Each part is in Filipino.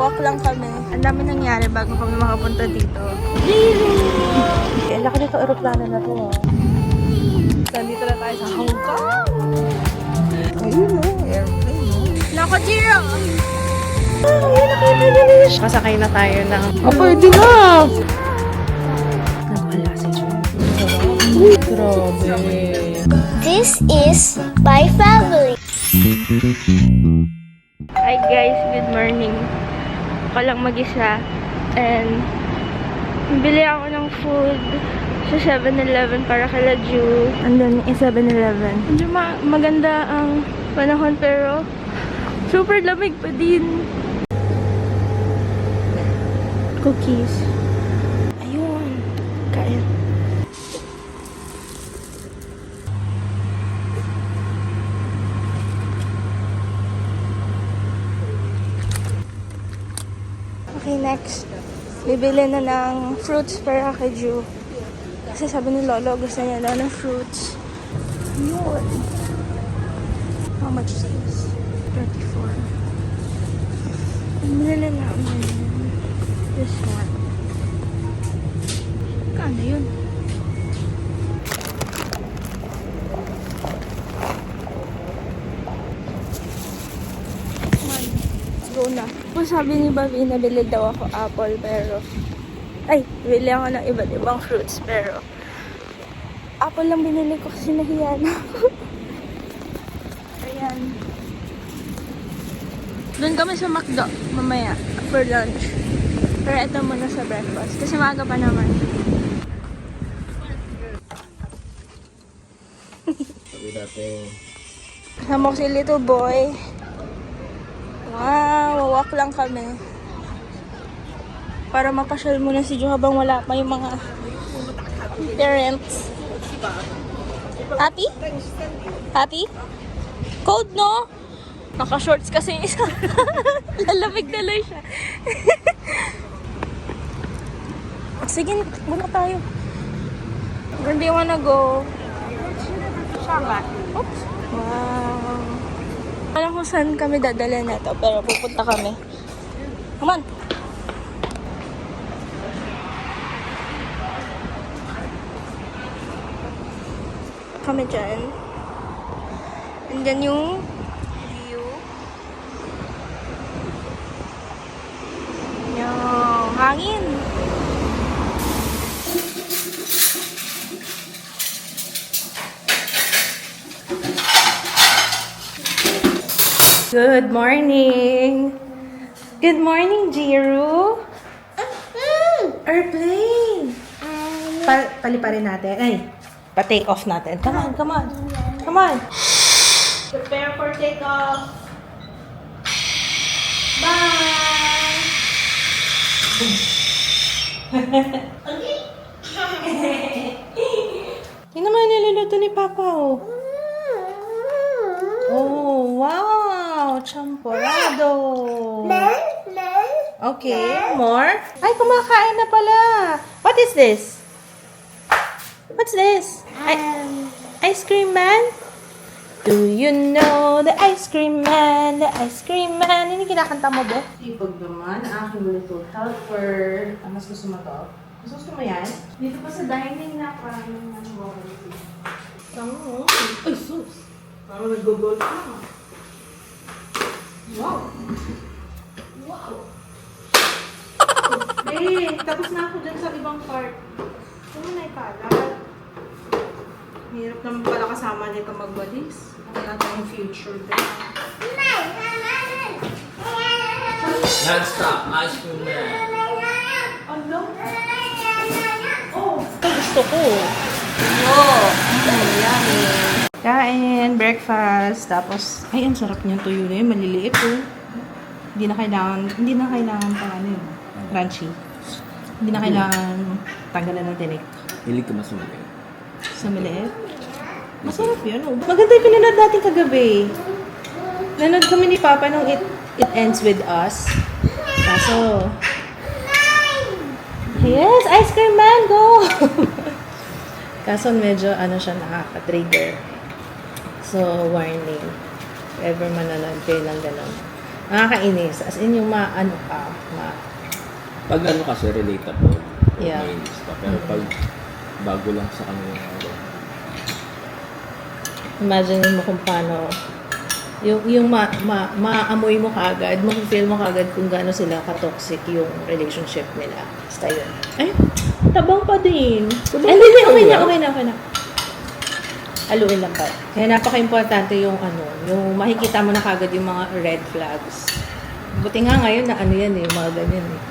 Wawak lang kami. Ang dami nangyari bago kami makapunta dito. Laki nito aeroplano na to. Nandito na tayo sa Hong Kong. Ayun o, airplane o. Nako, Jiro! Ayun, nakita niyo na siya. Masakay na tayo ng... pwede na! Nawala si Jiro. Grabe. This is my family. Hi guys, good morning. Ako lang mag-isa. And bili ako ng food sa 7-Eleven para kala Ju. Andun yung 7-Eleven. Medyo maganda ang panahon pero super lamig pa din. Cookies. Ayun. Kain. Okay, next. Bibili na ng fruits para kay Ju. Kasi sabi ni Lolo, gusto niya daw ng fruits. Yun. How much is this? 34. Bibili na namin. This one. Kano yun? Let's go na. Kung sabi ni Bobby, nabili daw ako apple, pero bili ako ng iba't ibang fruits, pero apple lang binili ko kasi nahiya na ako. Ayan. Doon kami sa McDo, mamaya, for lunch. Pero ito muna sa breakfast, kasi maaga pa naman. Sabi natin, Kasama ko si little boy. Wow, wawak lang kami. Para mapasyal muna si Jo habang wala pa yung mga parents. Happy? Happy? Cold, no? Naka-shorts kasi yung isa. Lalamig na lang siya. Sige, muna tayo. Where do you wanna go? Oops. Wow. Alam kung saan kami dadala na to, pero pupunta kami. Come on! Kami dyan. And then yung view. Yung hangin. Good morning! Good morning, Jiro! Airplane! Paliparin natin. Pa-take off natin. Come on, come on. Come on! Prepare for take off. Bye! Yun naman niluluto ni Papa, oh. Oh, wow! Champorado! Okay, more? Ay, kumakain na pala! What is this? What's this? Ice cream man? Do you know the ice cream man? The ice cream man? Hindi kinakanta mo, Bo? Ipag naman, aking little helper. Mas gusto mo to? Mas gusto mo yan? Dito pa sa dining na parang Tama. Ay, sus! Parang nag-gogol ka. Wow! Wow! Tapos na ako dyan sa ibang part. Ano na ikalat? Hirap naman pala kasama nito magwalis. Wala tayong future din. non-stop ice cream man. Ano? Oh! Gusto ko. Yummy. Kain, breakfast, tapos, ay, ang sarap niyan tuyo na yun, maliliit oh. Hindi na kailangan pang ano yun, crunchy. Hindi na kailangan tanggalan ng tinik. Hilig ka mas malaki. Sa maliit. Masarap yun oh. Maganda yung pinanood natin kagabi. Nanood kami ni Papa nung It Ends With Us. Kaso, yes, ice cream man, go! Kaso medyo ano siya, nakaka-trigger. So, warning. If ever manonood kayo ng gano'n. Nakakainis. As in yung ano ka, Pag ano kasi relatable, Yeah. mainis ka. Pero pag bago lang sa kanila, imagine mo kung paano, yung maamoy mo kagad, ma-feel mo kagad kung gaano sila ka-toxic yung relationship nila. Basta yun. Ay, tabang pa din. Hindi, okay na. Haluin lang pa. Kaya napaka-importante yung yung makikita mo na kagad yung mga red flags. Buti nga ngayon na yan yung mga ganyan eh.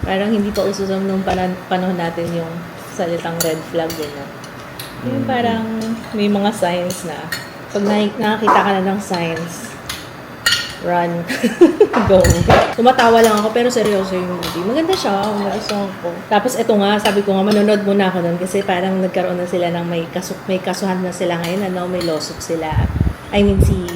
Parang hindi pa uso nung panahon natin yung salitang red flag no? Yung parang may mga signs na pag nakakita ka na ng signs, run. Go. Tumatawa lang ako pero seryoso yung movie. Maganda siya. Nagustuhan ko. Tapos eto nga, sabi ko nga manonood muna ako nun kasi parang nagkaroon na sila ng may kasuhan na sila ngayon. May lawsuit sila. I mean si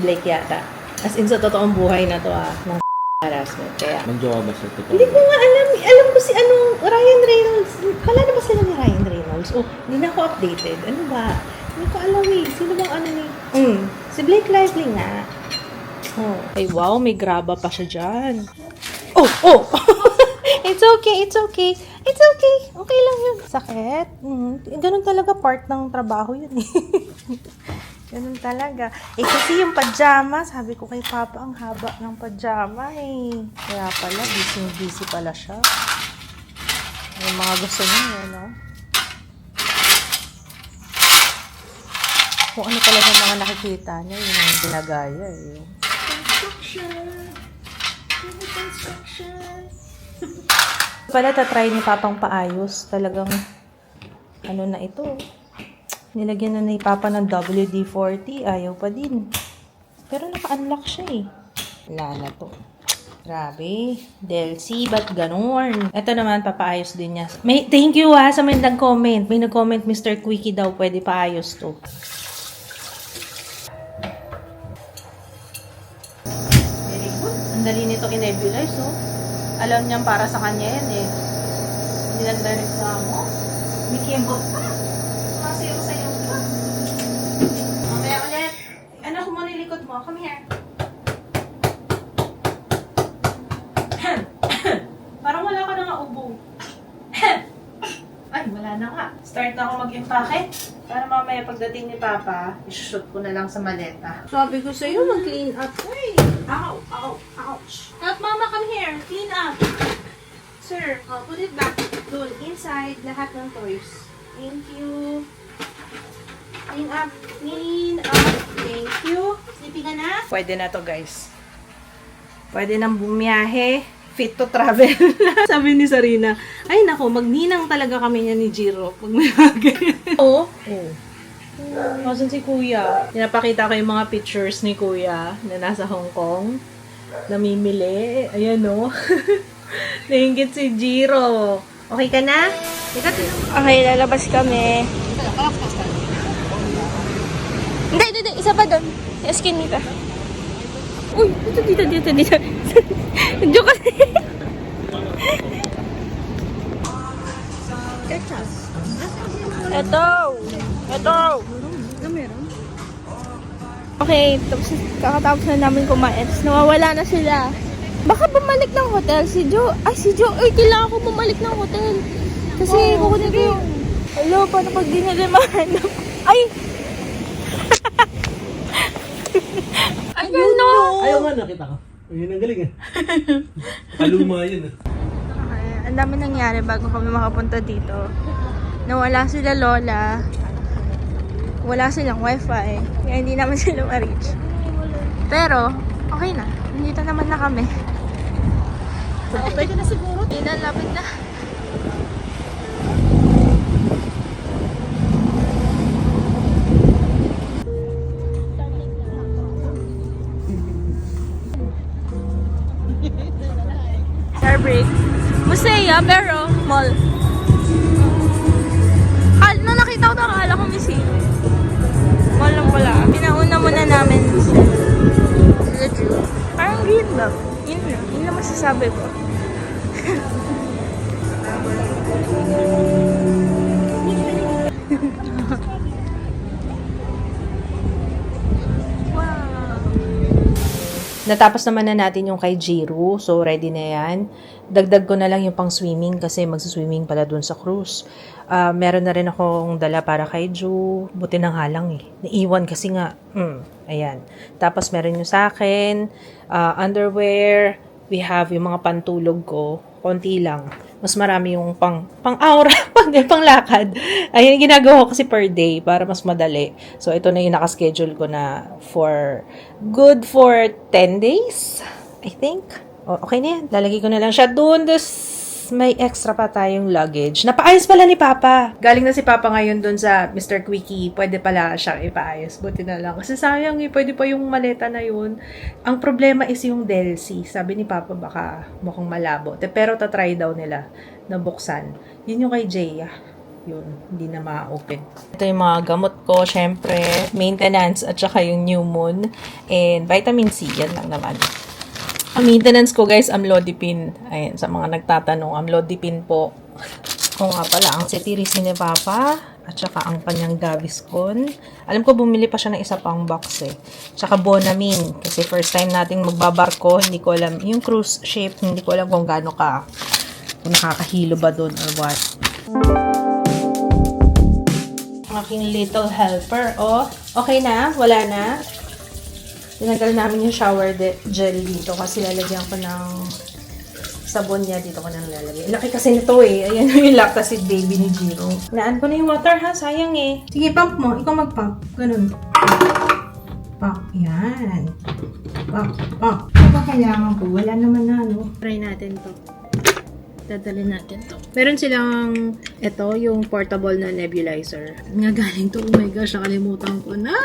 Blake yata. As in sa totoong buhay na to ng harassment. Kaya magjowa ba siya? Totoo? hindi ko nga alam. Alam ko si Ryan Reynolds. Kala na ba sila ni Ryan Reynolds? Oh, hindi na ako updated. Ano ba? Hindi ko alam eh. Sino bang ni... si Blake Lively nga. Oh. Ay, wow. May graba pa siya dyan. Oh! It's okay. Okay lang yun. Sakit. Ganun talaga part ng trabaho yun eh. Ganun talaga. Kasi yung pajama, sabi ko kay Papa, ang haba ng pajama eh. Kaya pala, busy pala siya. Yung mga gusto niya, no? Kung ano pala yung mga nakikita niya, yun yung ginagaya eh. Pala, tatry ni Papang paayos. Talagang, na ito. Nilagyan na ni Papa ng WD-40. Ayaw pa din. Pero naka-unlock siya eh. Wala na to. Grabe. Delcy, ba't ganun? Ito naman, papaayos din niya. Thank you sa may nag-comment. May nag-comment, Mr. Quickie daw, pwede paayos to. Very good. Ang dali nito i-nebulize, oh. Alam niyang para sa kanya yan eh. Hindi nagre-reklamo. May kembot pa. Masayaw-sayaw pa. Mamaya ulit. Ano kung mo nilikot mo? Come here. Parang wala ka na nga ubo. Ay, wala na nga. Start na ako mag-impake. Para mamaya pagdating ni Papa, isushoot ko na lang sa maleta. Sabi ko sa'yo, mag-clean up. Hey! Ow! Ouch! Help Mama, come here. Clean up. Sir, put it back. Doon, inside, lahat ng toys. Thank you. Clean up. Thank you. Sleepy ka na? Pwede na to, guys. Pwede nang bumiyahe. Fit to travel. Sabi ni Sarina, ay nako, magninang talaga kami niya ni Jiro. Pag may mga ganyan. Oo. Masan si Kuya? Pinapakita ko yung mga pictures ni Kuya na nasa Hong Kong. Namimili. Ayan o. Nainggit si Jiro. Okay ka na? Okay, lalabas kami. Hindi. Isa pa doon. Skin nito. Uy, dito. Joke kasi. Ito. Okay, tapos kakatapos na namin kumain. Tapos nawawala na sila. Baka bumalik ng hotel si Jo. Ay, kailangan ko bumalik ng hotel. Kasi kukunin ko yung... Hello, paano pag di nila mahanap? Ay! Ay, no! Ayaw nga, nakita ko. Ayun ang galing eh. Kaluma yun eh. Okay, ang dami nangyari bago kami makapunta dito. Nawala sila Lola. Wala silang wifi. Kaya hindi naman sila ma-reach. Pero, okay na. Nandito naman na kami. Okay ka na siguro. Hindi na, lapit na. Starbreak. Musea, pero mall. Nung nakita ko ito, akala ko museum. Mall lang pala. Pinauna muna namin sila Drew. Parang green lang. Yun lang masasabi ko. Wow. Natapos naman na natin yung kay Jiru. So, ready na yan. Dagdag ko na lang yung pang swimming kasi magsuswimming pala dun sa cruise. Meron na rin akong dala para kay Ju. Buti nang halang eh. Naiwan kasi nga. Ayan. Tapos meron yung sa akin. Underwear. We have yung mga pantulog ko. Konti lang. Mas marami yung pang-aura, pang lakad. Ayun, ginagawa ko kasi per day para mas madali. So, ito na yung nakaschedule ko na good for 10 days, I think. Okay na yan. Lalagay ko na lang siya doon. May extra pa tayong luggage. Napaayos pala ni Papa. Galing na si Papa ngayon doon sa Mr. Quickie. Pwede pala siyang ipaayos. Buti na lang. Kasi sayang eh. Pwede pa yung maleta na yun. Ang problema is yung Delcy. Sabi ni Papa baka mukhang malabo. Pero tatry daw nila na buksan. Yun yung kay Jaya. Yun. Hindi na ma-open. Ito yung mga gamot ko. Syempre, maintenance at saka yung new moon. And vitamin C. Yan lang naman. Ang maintenance ko guys, amlodipine. Ayan, sa mga nagtatanong, amlodipine po. O nga pala, ang cetirizine ni Papa, at saka ang kanyang Gaviscon. Alam ko, bumili pa siya ng isa pang box eh. Tsaka Bonamine, kasi first time nating magbabarko, hindi ko alam, yung cruise ship, hindi ko alam kung gaano kung nakakahilo ba doon or what. Aking little helper, oh. Okay na? Wala na? Tinanggal namin yung shower gel dito kasi lalagyan ko ng sabon niya. Dito ko nang lalagay. Laki kasi nito eh. Ayan yung lactacid baby ni Jiro. Naan ko na yung water ha. Sayang eh. Sige, pump mo. Ikaw mag-pump. Ganun. Pump. Yan. Pump. Pump. Ano ba kailangan ko? Wala naman na ano. Try natin to. Dadalhin natin to. Meron silang ito, yung portable na nebulizer. Nga galing to. Oh my gosh, nakalimutan ko na.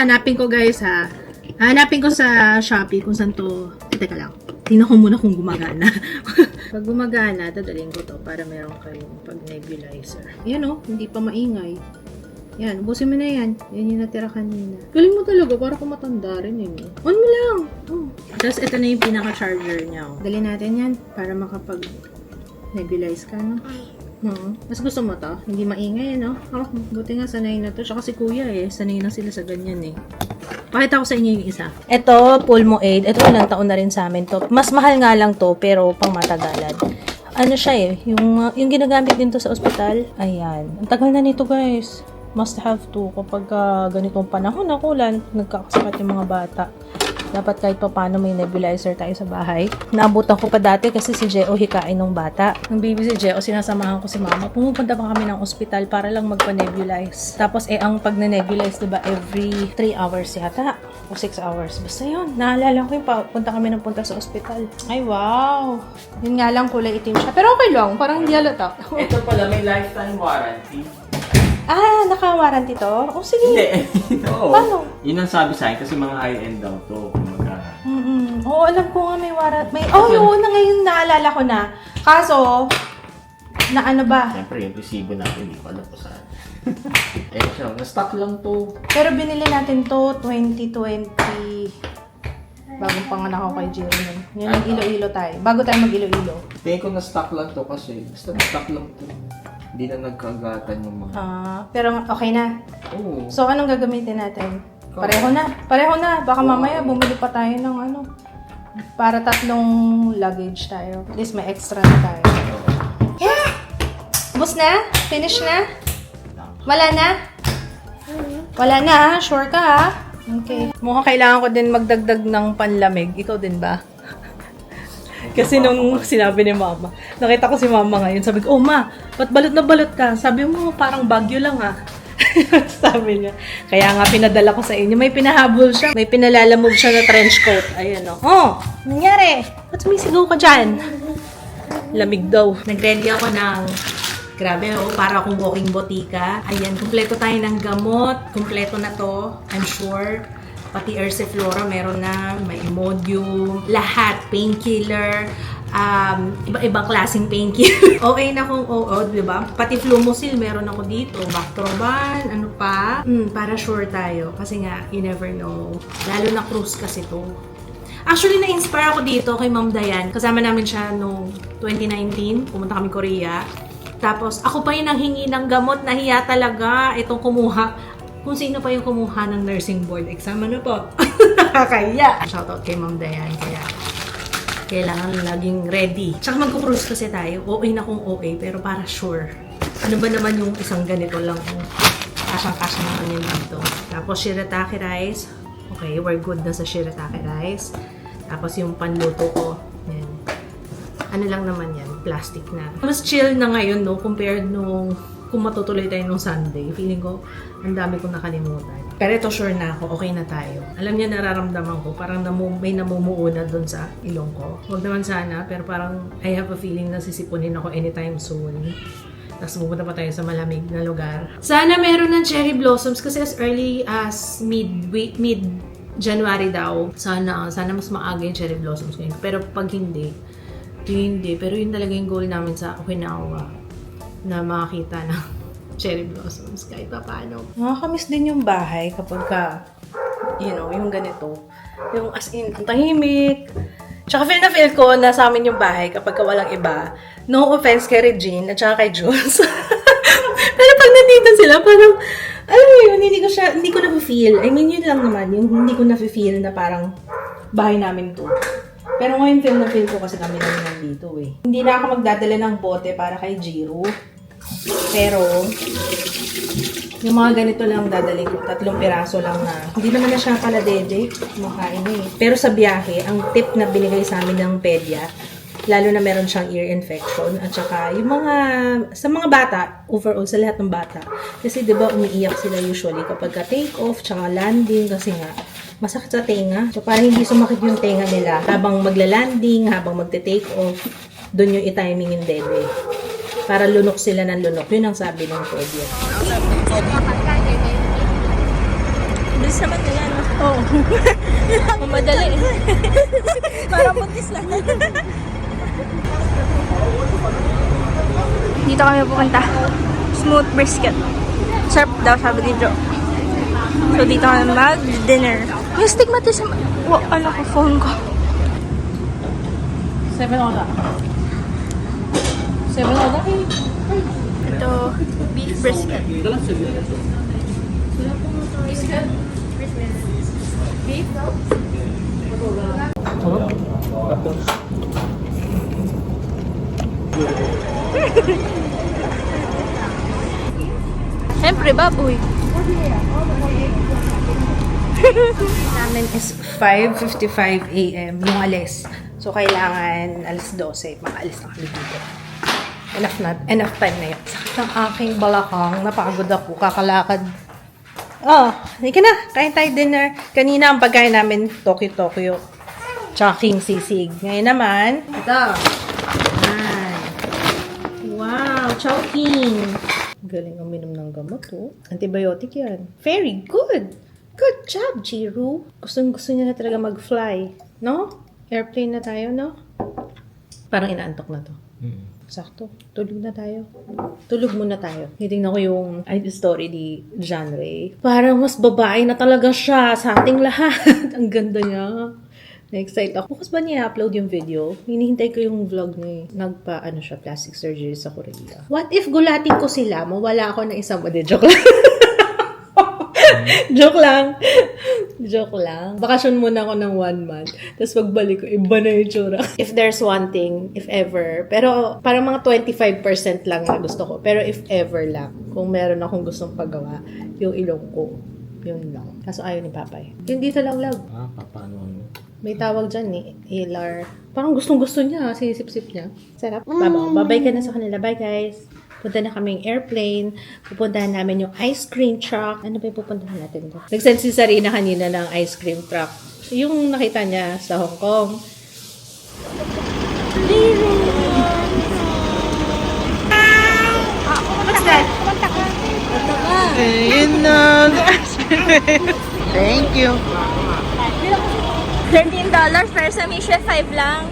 Hanapin ko guys ha. Hanapin ko sa Shopee kung saan to. Teka lang. Tingnan ko muna kung gumagana. Pag gumagana, dadalhin ko to para meron kayong pag-nebulizer. Yan o, hindi pa maingay. Yan, ubusin mo na yan. Yan yung natira kanina. Galing mo talaga, para kung matanda rin yun. On mo lang. Oh. Tapos ito na yung pinaka-charger niya. Oh. Dalhin natin yan para makapag-nebulize ka, no? Mas gusto mo to? Hindi maingay, no? Oh, buti nga sanay na to. Tsaka si kuya sanay na sila sa ganyan eh. Pakita ko sa inyo yung isa. Ito, Pulmo Aid. Ito, ilang taon na rin sa amin to. Mas mahal nga lang to, pero pang matagalan. Ano siya eh, yung ginagamit din to sa ospital. Ayan. Ang tagal na nito guys. Must have to kapag ganitong panahon ako nagkakasakit yung mga bata. Dapat kahit pa paano may nebulizer tayo sa bahay. Naabutan ko pa dati kasi si Jeo hikain ng bata. Nung baby si Jeo, sinasamahan ko si mama. Pumupunta pa kami ng ospital para lang magpa-nebulize. Tapos ang pag-nebulize, diba, every 3 hours yata. O 6 hours. Basta yun. Naalala ko yung punta kami ng punta sa ospital. Ay, wow. Yun nga lang, kulay itim siya. Pero okay lang. Parang hindi halata. Ito pala, may lifetime warranty. Naka-warranty to? O, sige. Hindi. Oo. Paano? Yun ang sabi sa akin kasi mga high-end daw to. Oo, alam ko nga may warranty. Oo, na ngayon naalala ko na. Kaso, na ano ba? Siyempre, yung resibo natin, hindi ko alam po saan. Siya, na-stock lang to. Pero binili natin to 2020. Bagong panganak ako kay Jiro nun. Yun yung Iloilo tayo. Bago tayo mag-Iloilo. Tingin ko na-stock lang to kasi. Basta na-stock lang to. Hindi na nagkagatan yung mga... Pero okay na. Oo. So, anong gagamitin natin? Pareho na. Pareho na. Baka mamaya bumili pa tayo ng ano. Para 3 luggage tayo. At least may extra na tayo. Yeah! Bus na? Finish na? Wala na? Wala na ha? Sure ka ha? Okay. Mukhang kailangan ko din magdagdag ng panlamig. Ikaw din ba? Kasi nung sinabi ni mama, nakita ko si mama ngayon, sabi ko, oh ma, ba't balot na balot ka? Sabi mo, parang bagyo lang ha. Sabi niya. Kaya nga pinadala ko sa inyo. May pinahabol siya. May pinalalamove siya na trench coat. Ayan o. Oh, nangyari? Ba't sumisigaw ka dyan? Lamig daw. Nag-ready ako ng, grabe oh, para akong walking botika. Ayan, kumpleto tayo ng gamot. Kumpleto na to, I'm sure. Pati Ersiflora meron na, may Imodium, lahat, painkiller, iba-ibang klaseng painkiller. Okay na kung oo, di ba? Pati Flumosil meron ako dito, Bactroban, ano pa? Para sure tayo, kasi nga, you never know. Lalo na cruise kasi to. Actually, na-inspire ako dito kay Ma'am Dayan. Kasama namin siya noong 2019, pumunta kami Korea. Tapos, ako pa yung nanghingi ng gamot, nahiya talaga itong kumuha. Kung sino pa yung kumuha ng nursing board exam, ano po? Nakakahiya. Shoutout kay Ma'am Dayan. Kaya kailangan laging ready. Tsaka mag-cruise kasi tayo. OA na kung OA, pero para sure. Ano ba naman yung isang ganito lang kung kasyang-kasya naman yun dito. Tapos shirataki rice. Okay, we're good na sa shirataki rice. Tapos yung panluto ko. Yan. Ano lang naman yan, plastic na. Mas chill na ngayon, no, compared nung kung matutuloy tayo nung Sunday. Feeling ko, ang dami kong nakalimutan. Pero ito sure na ako, okay na tayo. Alam niya, nararamdaman ko, parang may namumuo na dun sa ilong ko. Huwag naman sana, pero parang I have a feeling na sisipunin ako anytime soon. Tapos pupunta pa tayo sa malamig na lugar. Sana meron ng cherry blossoms kasi as early as mid-January daw. Sana mas maaga yung cherry blossoms ngayon. Pero pag hindi. Pero yun talaga yung goal namin sa Okinawa. Na makakita ng cherry blossoms kahit pa paano. Nakakamiss din yung bahay kapag ka, yung ganito. Yung as in, ang tahimik. Tsaka feel ko na sa amin yung bahay kapag ka walang iba. No offense kay Regine at saka kay Jules. Pero pag nandito sila, parang, alam mo yun, hindi ko na-feel. I mean, yun lang naman, yung hindi ko na-feel na parang bahay namin to. Pero ngayon feel ko kasi kami namin nandito eh. Hindi na ako magdadala ng bote para kay Jiro. Pero, yung mga ganito lang dadalhin ko. 3 piraso lang na. Hindi naman na siya pala DJ. Kumakain eh. Pero sa biyahe, ang tip na binigay sa amin ng pedya, lalo na meron siyang ear infection. At saka, yung sa mga bata, overall, sa lahat ng bata. Kasi diba umiiyak sila usually kapag ka-take off, tsaka landing, kasi nga, masakit sa tenga. So, para hindi sumakit yung tenga nila habang magla-landing, habang magte-take off, doon yung i-timing yung dede. Para lunok sila ng lunok. Yun ang sabi ng pedya. Bilis naman na yan. Oo. Mamadali. Para buntis lang. Dito kami pupunta. Smooth brisket. Sarap daw, sabi ni Joe. So, dito kami mag-dinner. May stigmatism. Ano ko, phone ko. 7 oda. 7 oda? Ito, beef brisket. Beef? Siyempre, baboy. Namin is 5:55 a.m. yung alis. So, kailangan alas 12. Makaalis na kami dito. Enough time na yun. Sakit ng aking balakang. Napagod ako. Kakalakad. Hindi ka na. Kain tayo dinner. Kanina ang pagkain namin, Tokyo. Tsaka King Sisig. Ngayon naman, ito. Ayan. Wow, Chowking. Galing uminom ng gamot, oh. Antibiotic yan. Very good. Good job, Jiro. Gusto niya na talaga mag-fly. No? Airplane na tayo, no? Parang inaantok na to. Sakto. Tulog na tayo. Tulog muna tayo. Hitingnan ko yung story ni John Ray. Parang mas babae na talaga siya sa ating lahat. Ang ganda niya. Na-excite ako. Bukas ba niya upload yung video? Hinihintay ko yung vlog niya. Nagpa, plastic surgery sa Korea. What if gulatin ko sila? Mawala ako ng isang joke lang. Joke lang. Bakasyon muna ako ng 1 month. Tapos pagbalik ko, iba na yung tsura. If there's one thing, if ever, pero parang mga 25% lang na gusto ko. Pero if ever lang, kung meron akong gustong paggawa, yung ilong ko, yun lang. Kaso ayaw ni Papay. Yung dito lang, love. Paano? May tawag dyan ni Ilar. Parang gustong-gusto niya. Sinisip-sip niya. Sarap. Babay ka na sa kanila. Bye, guys. Punta na kaming airplane. Pupuntahan namin yung ice cream truck. Ano ba yung pupuntahan natin doon? Nag-send si Sarina kanina ng ice cream truck. Yung nakita niya sa Hong Kong. What's that? Thank you. $13 pero sa Mission 5 lang.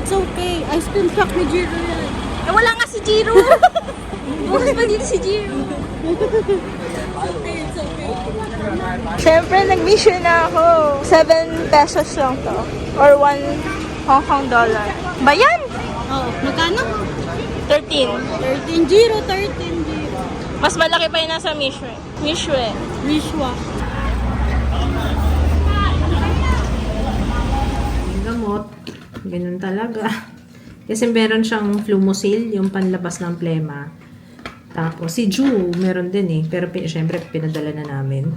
It's okay. Ice cream truck ni Jiro yan. Eh, wala nga si Jiro. Bukas pa dito si Jiro. Siyempre, nag-mission na ako. 7 pesos lang to. Or 1 Hong Kong dollar. Bayan! Oh, magkano? 13. 13 Jiro. Mas malaki pa yun nasa Mishwe. Mishwa. gamot. Ganun talaga. Kasi meron siyang Flumosil, yung panlabas ng plema. Tapos si Ju, meron din eh. Pero syempre, pinadala na namin.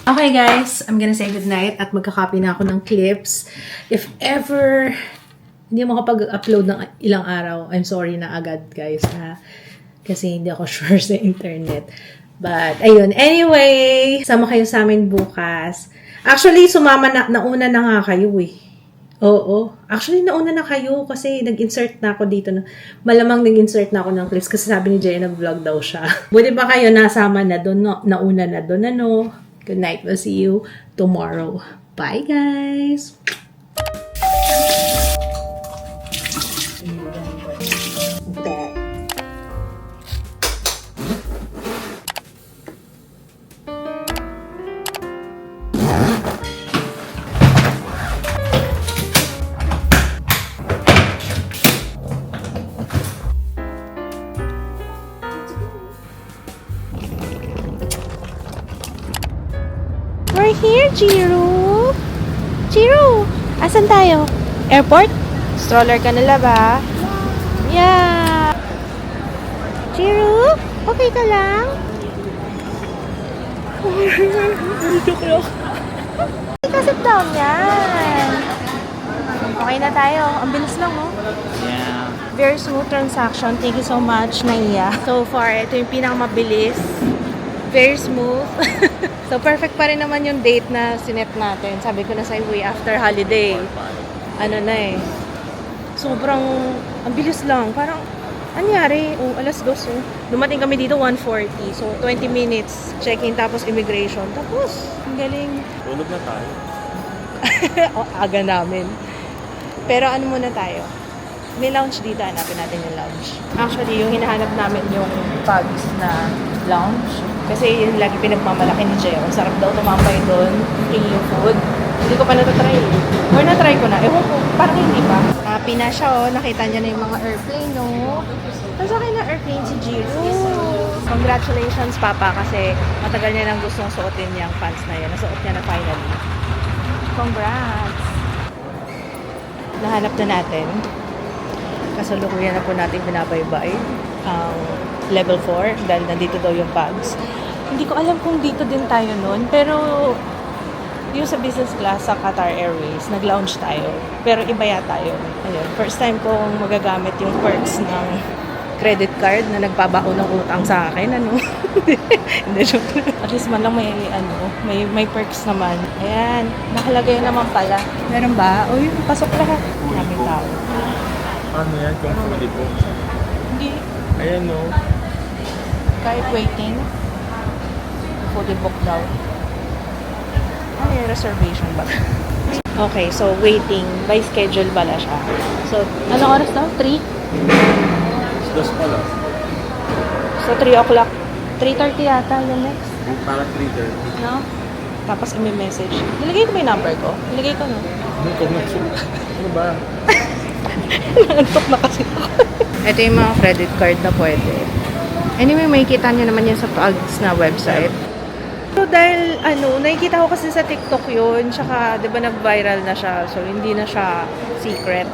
Okay guys, I'm gonna say goodnight at magka-copy na ako ng clips. If ever hindi mo makapag-upload ng ilang araw, I'm sorry na agad guys ha. Kasi hindi ako sure sa internet. But, ayun. Anyway, sama kayo sa amin bukas. Actually, nauna na nga kayo eh. Oo. Actually, nauna na kayo kasi nag-insert na ako dito. Malamang nag-insert na ako ng clips kasi sabi ni Jay nag-vlog daw siya. Buti ba kayo nasama na doon, no? Nauna na doon, ano? Good night. We'll see you tomorrow. Bye, guys! We're here, Jiro! Jiro! Asan tayo? Airport? Stroller ka nila ba? Yeah! Jiro? Okay ka lang? Ika sit down yan! Okay na tayo. Ang bilis lang, oh. Yeah. Very smooth transaction. Thank you so much, Naiya. So far, ito yung pinakamabilis. Very smooth. So, perfect pa rin naman yung date na sinet natin. Sabi ko na sa way after holiday. Ano na eh. Sobrang, ang bilis lang. Parang, anyari? Oh, alas 2. Oh. Dumating kami dito 1:40. So, 20 minutes. Check-in tapos immigration. Tapos, ang galing. Tulog na tayo. Oh, aga namin. Pero ano muna tayo? May lounge dito. Hanapin natin yung lounge. Actually, yung hinahanap namin yung Pugs na lounge. Kasi yun lagi pinagmamalaki ni Jeo. Ang sarap daw tumambay doon. Free yung food. Hindi ko pa natatry. Or natry ko na. Ewan ko. Parang hindi pa. Happy na siya, oh. Nakita niya na yung mga airplane, no? Nasakay na airplane si Jiro. Congratulations, Papa. Kasi matagal niya nang gustong suotin yung pants na yun. Nasuot niya na finally. Congrats! Nahanap na natin. Kasalukuyan na po natin binabaybay ang level 4 dahil nandito daw yung Pugs. Hindi ko alam kung dito din tayo nun, pero yung sa business class sa Qatar Airways, nag-lounge tayo. Pero iba yata yun. Ayun, first time kong magagamit yung perks ng credit card na nagpabaon ng utang sa akin. Ano? Hindi, joke lang. At least man lang may perks naman. Ayan, nakalagay naman pala. Meron ba? Uy, pasok lahat. Maraming tao. Ano yan? Kung fully book? Hindi. Ayan no. Kahit waiting, fully booked daw. Ay, reservation ba? Okay, so waiting. By schedule pala siya. So, anong oras daw? 3? Dos pala. So, 3 o'clock. 3:30 yata yung next. Para 3:30. No? Tapos i-message. Nilagay ko ba yung number ko? Nilagay ko, no? Ano ba? Nantok na kasi ako. Ito yung mga credit card na pwede. Anyway, makikita nyo naman yan sa Pugs na website. So, dahil, nakikita ko kasi sa TikTok yun, tsaka, di ba, nag-viral na siya. So, hindi na siya secret.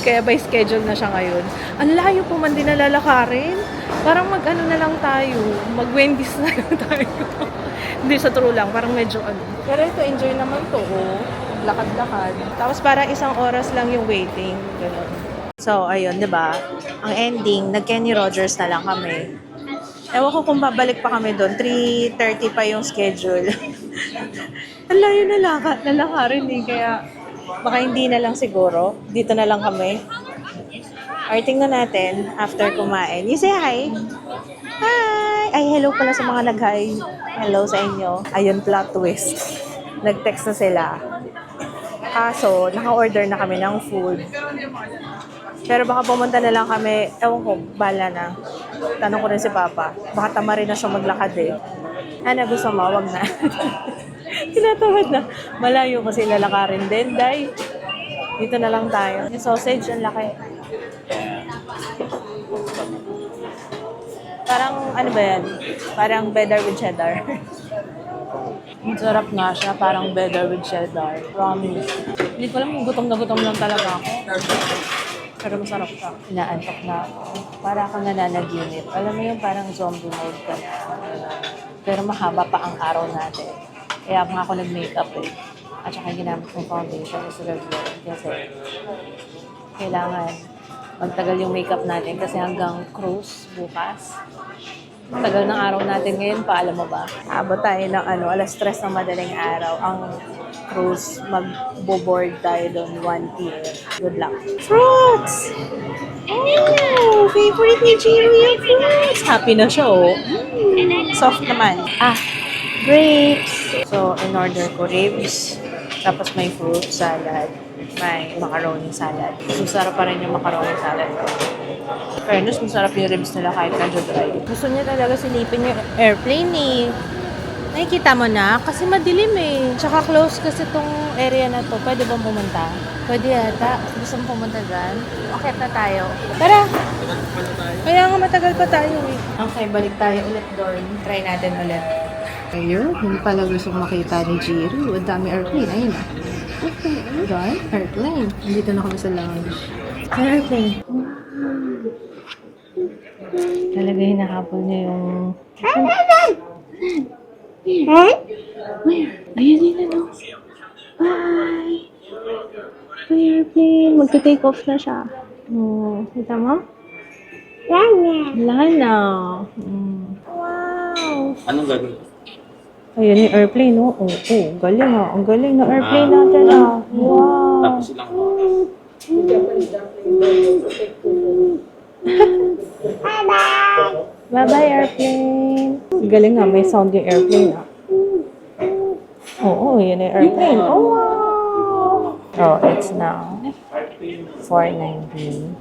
Kaya by schedule na siya ngayon. Ang layo po man din nalalakarin. Parang mag-ano na lang tayo. Mag-Wendy's na lang tayo. Hindi, sa true lang. Parang medyo Pero ito, enjoy naman to. Oh. Lakad-lakad. Tapos parang 1 oras lang yung waiting. Ganun. So, ayun, di ba? Ang ending, nag-Kenny Rogers na lang kami. Ewan ko kung babalik pa kami doon. 3:30 pa yung schedule. Ang layo nalakarin eh. Kaya baka hindi na lang siguro. Dito na lang kami. Or tingnan natin after kumain. You say hi? Hi! Ay, hello pala sa mga nag-hi. Hello sa inyo. Ayun, plot twist. Nag-text na sila. Kaso, naka-order na kami ng food. Pero baka pumunta na lang kami, ewan ko, bala na. Tanong ko rin si Papa. Baka tama rin na siya maglakad eh. Ano, gusto mo? Wag na. Tinatawad na. Malayo kasi lalakarin din, day. Dito na lang tayo. Yung sausage, ang laki. Parang, ano ba yan? Parang better with cheddar. Ang sarap nga siya, parang better with cheddar. Promise. Hindi ko alam kung gutom lang talaga ako. Pero masarap siya. Inaantok na ako. Para kang nananaginip. Alam mo yung parang zombie mode ka na. Pero mahaba pa ang araw natin. Kaya nga ako nag-makeup eh. At saka ginamit kong foundation is Revlon. Kasi kailangan magtagal yung makeup natin kasi hanggang cruise bukas. Tagal ng araw natin ngayon pa, alam mo ba? Abot tayo ng alas 3 ng madaling araw. Ang cruise, mag-board tayo doon 1 p.m. Good luck. Fruits! Oh, favorite ni Jiro yung fruits! Happy na siya, oh. Soft naman. Grapes! So, in order ko ribs, tapos may fruit salad, may macaroni salad. So, sarap pa rin yung macaroni salad. Fairness, masarap yung ribs nila kahit medyo dry. Gusto niya talaga silipin yung airplane eh. Nakikita mo na? Kasi madilim eh. Tsaka close kasi tong area na to. Pwede bang pumunta? Pwede yata. Gusto mo pumunta dyan? Akit na tayo. Tara! Kaya nga matagal pa tayo eh. Okay, balik tayo ulit doon. Try natin ulit. Ayun, hindi pala gusto makita ni Jiro. Ang dami airplane. Ayun na. Okay, doon. Airplane. Nandito na kami sa lounge. Airplane. Talaga hinahabol niya yung... Where? Ayan yun ano. Bye! Airplane. Magta-take off na siya. Kita mo? Wala na. Wow! Anong gagawin? Ayan yung airplane, oh. Galing ha. Ang galing na airplane natin ah. Wow! Tapos silang Bye-bye, airplane. Galing nga, may sound yung airplane ah. Oo, yun yung airplane. Oh, wow! Oh, it's now 4:19.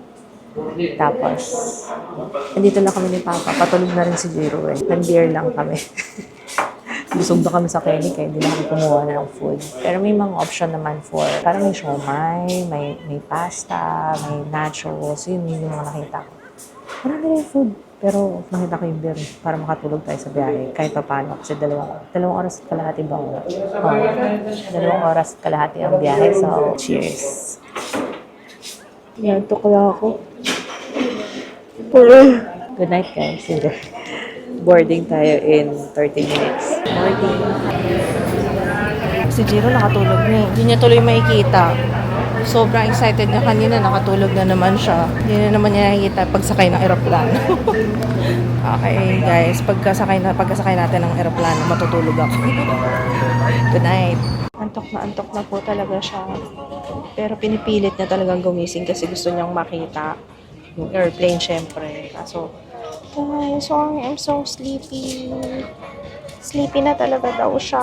Tapos, andito na kami ni Papa. Patulog na rin si Jiro eh. Nag-beer lang kami. Busog na kami sa clinic eh. Hindi na kami kumuha na ng food. Pero may mga option naman for, parang may siomay, may pasta, may nachos. Yun yung mga nakita ko. Marami rin food. Pero nakita ko yung beer para makatulog tayo sa biyahe. Kahit pa paano. Kasi dalawang oras at kalahati ba? Oh, 2 oras at kalahati ang biyahe. So, cheers. Yan, tukla ako. Good night, guys. Boarding tayo in 30 minutes. Boarding. Si Jiro nakatulog na eh. Hindi niya tuloy makikita. Sobrang excited niya kanina. Nakatulog na naman siya. Hindi na naman niya nakikita pagsakay ng eroplano. Okay, guys. Pagkasakay natin ng eroplano, matutulog ako. Good night. Antok na po talaga siya. Pero pinipilit niya talagang gumising kasi gusto niyang makita yung airplane, syempre. Kaso, ay, sorry, I'm so sleepy. Sleepy na talaga daw siya.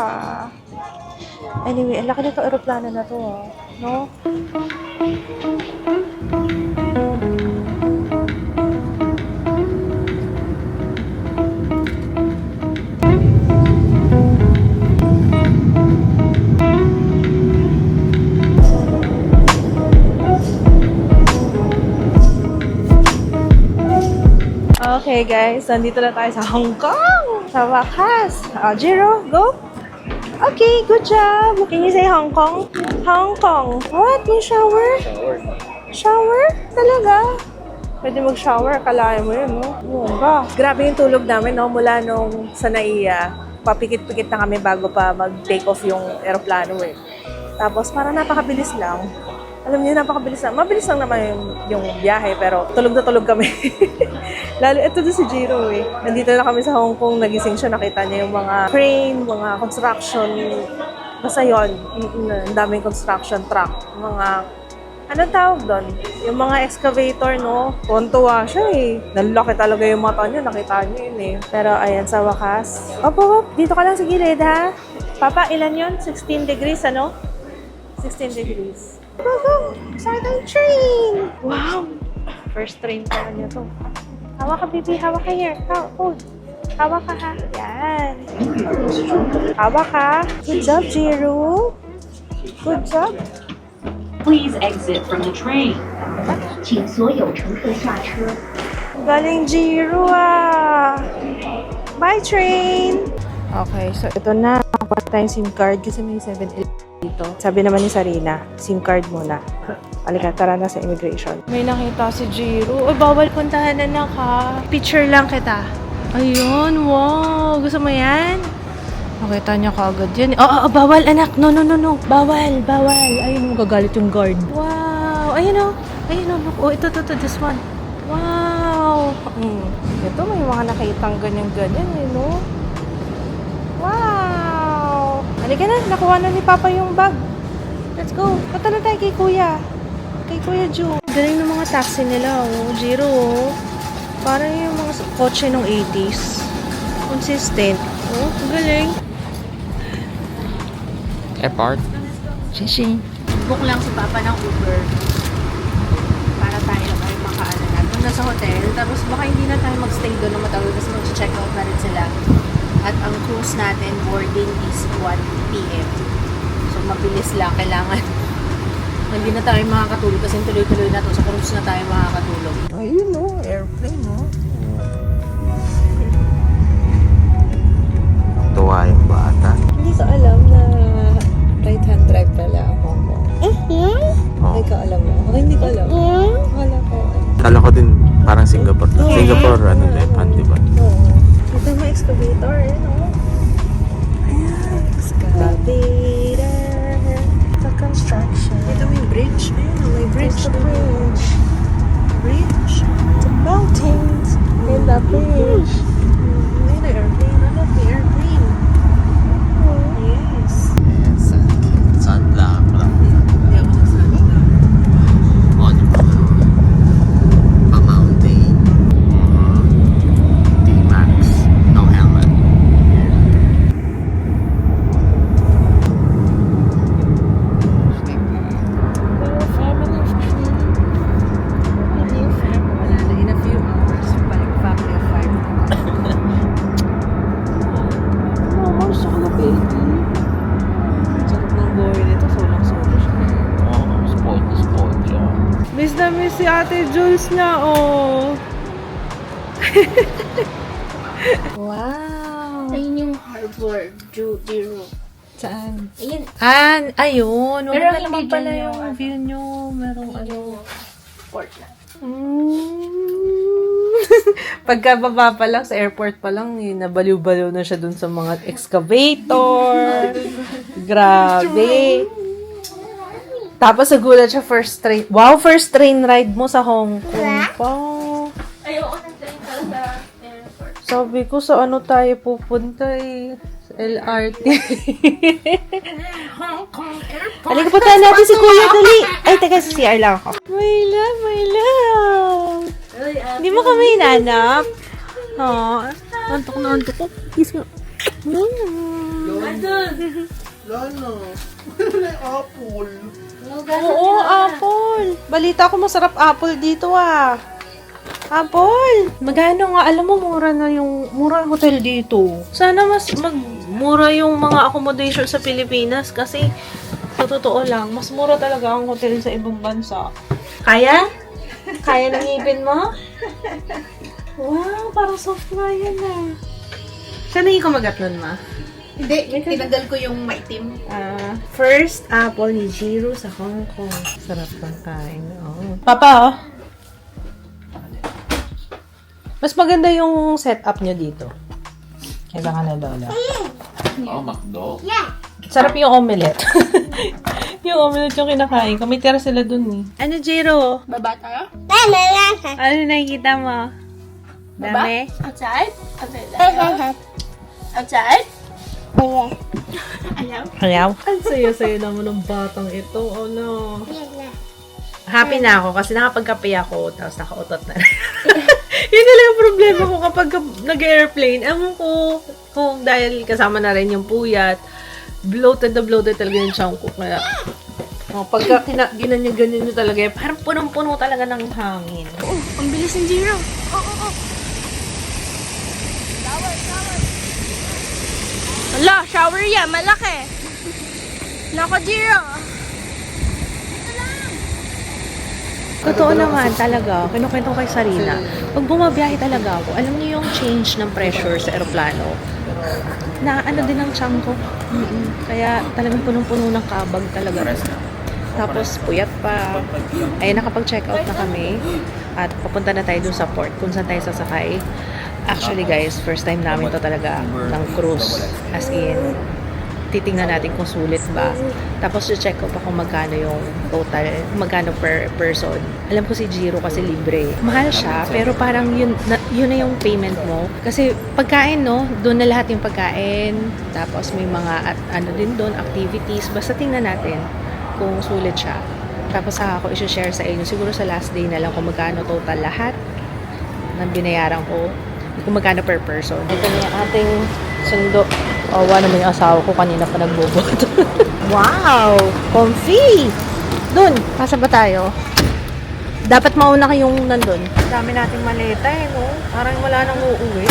Anyway, ang laki nito aeroplano na to, no? Okay guys, nandito na tayo sa Hong Kong! Sa wakas! Jiro, go! Okay, good job! Can you say Hong Kong? Hong Kong! What? May shower? Shower? Talaga? Pwede mag-shower, akalain mo yun, no? Bongga. Grabe yung tulog namin, no? Mula nung sa Naiya, papikit-pikit na kami bago pa mag-take off yung aeroplano, eh. Tapos, parang napakabilis lang. Alam niyo, napakabilis lang. Mabilis lang naman yung biyahe, pero tulog na tulog kami. Lalo, ito doon si Jiro eh. Nandito na kami sa Hong Kong, nagising siya, nakita niya yung mga crane, mga construction. Basta yun, ang daming construction truck. Mga, anong tawag doon? Yung mga excavator, no? Kontuwa siya eh. Nalaki talaga yung mata niya, nakita niyo yun eh. Pero ayan, sa wakas. Opo, dito ka lang sa gilid ha. Papa, ilan yun? 16 degrees, ano? 16 degrees. Go! Exciting train! Wow! First train pa niya to. Hawak ka, baby. Hawak ka here. Hold. Hawak ka, ha? Yan. Hawak ka. Good job, Jiro. Good job. Please exit from the train. 请所有乘客下车。 Galing, Jiro, ah. Bye, train! Okay, so ito na. What tayong SIM card kasi may 7-Eleven dito. Sabi naman ni Sarina, SIM card muna. Halika, tara na sa immigration. May nakita si Jiro. Uy, bawal puntahan na ha. Picture lang kita. Ayun, wow. Gusto mo yan? Nakita niya kaagad yan. Bawal anak. No. Bawal. Ayun, magagalit yung guard. Wow. Ayun o. Oh, ito, this one. Wow. Ito, may mga nakitang ganyan-ganyan, no? Wow. Halika na, nakuha na ni Papa yung bag. Let's go. Punta na tayo kay Kuya. Kay Kuya Ju. Galing ng mga taxi nila, oh. Jiro, oh. Parang yung mga kotse ng 80s. Consistent. Oh, galing. Airport? Shishi. Book lang si Papa ng Uber. Para tayo ay makaano na. Doon na sa hotel. Tapos baka hindi na tayo magstay doon na matagal kasi mag-check out na rin sila. At ang cruise natin, boarding is 1 p.m. So, mabilis lang. Kailangan hindi na tayo makakatulog kasi tuloy-tuloy na to. Sa cruise na tayo makakatulog. Ayun, no? Airplane, no? Tuwa yung bata. Hindi ko alam na right-hand drive pala ang Hong Kong. Hindi ko alam mo. Ako hindi ko alam. Wala ko. Kala ko din parang Singapore. Singapore, Japan, di ba? Oo. Ito may excavator, no? Ayan, excavator. The construction. Ito may bridge. Ayun, may bridge. The bridge. Bridge. The mountains. And the bridge. Ayun, the airplane. I love the airplane. Yes. Sunlock lang. Hindi ako nagsalita. On a mountain. D-Max. No helmet. Wala na, in a few hours, balik family of 5. Mama, gusto ko na baby. Sarap ng boy nito, solang-solo siya. Spoiled siya. Miss na miss si Ate Jules na, oh. Wow. Ayun yung harbor, Jiro. Saan? Ayun. Ayun. Wala Pero na naman hindi pala dyan yung yung view nyo. Merong ano. Port na. Pagkababa pa lang, sa airport pa lang, nabaliw-baliw na siya dun sa mga excavator. Grabe. Tapos nagulat siya first train. Wow, first train ride mo sa Hong Kong pa. Ayoko ng train para sa airport. Sabi ko, sa ano tayo pupunta eh? Sa LRT. Hong Kong Airport. Halika, punta natin si Kuya, dali. Ay, taga sa CR lang ako. My love. Hindi mo kami hinanap. Oh, antok na antok ko. Kiss ko. Lalo. Wala apple. Oo, apple. Balita ko masarap apple dito ah. Apple. Magkano nga? Alam mo, mura yung hotel dito. Sana mas mura yung mga accommodation sa Pilipinas kasi sa totoo lang, mas mura talaga ang hotel sa ibang bansa. Kaya? Kaya ng ngipin mo? Wow, parang soft na yan ah. Sana yung kumagat nun, ma? Hindi, tinanggal ko yung maitim. First apple ni Jiro sa Hong Kong. Sarap ng kain. Oh. Papa, oh. Mas maganda yung setup niya dito. Kaysa ka na Lola. Oh, McDo? Sarap yung omelette. Yung omelette yung kinakain. Kumitira sila dun eh. Ano, Jiro? Baba tayo? Ano nakikita mo? Dami? Outside? Outside? Outside? Ayaw? Ayaw? Ang saya-saya naman ng batang ito. Oh no. Happy na ako kasi nakapagkape ako tapos nakautot na rin. Yun na lang ang problema ko kapag nag-airplane. Ewan ko kung dahil kasama na rin yung puyat, bloated talaga yung tiyan ko. Kaya pagka ganyan nyo talaga, parang punong-puno talaga ng hangin. Ang bilis ng Jiro. Wala, shower yan. Malaki. Nako, Jiro. Totoo naman talaga, kinukwento ko kay Sarina, pag bumabiyahe talaga ako, alam niyo yung change ng pressure sa aeroplano. na ano din ang tiyan ko. Kaya talagang punong-puno ng kabag talaga. Tapos puyat pa. Ay nakapag-check out na kami at papunta na tayo dun sa port kung saan tayo sasakay. Actually guys, first time namin to talaga ng cruise. As in, titingnan natin kung sulit ba. Tapos check ko pa kung magkano yung total, magkano per person. Alam ko si Jiro kasi libre. Mahal siya, pero parang yun na yung payment mo. Kasi pagkain, no? Doon na lahat yung pagkain. Tapos may mga ano din doon, activities. Basta tingnan natin kung sulit siya. Tapos saka ako i-share sa inyo. Siguro sa last day na lang kung magkano total lahat ng binayaran ko. Kung magkano per person. Ito na yung ating sundo. Awa naman yung asawa ko kanina pa nagbubot. Wow! Comfy! Dun, nasa ba tayo? Dapat mauna kayong nandun. Dami nating maleta eh, no? Parang wala nang uuwi.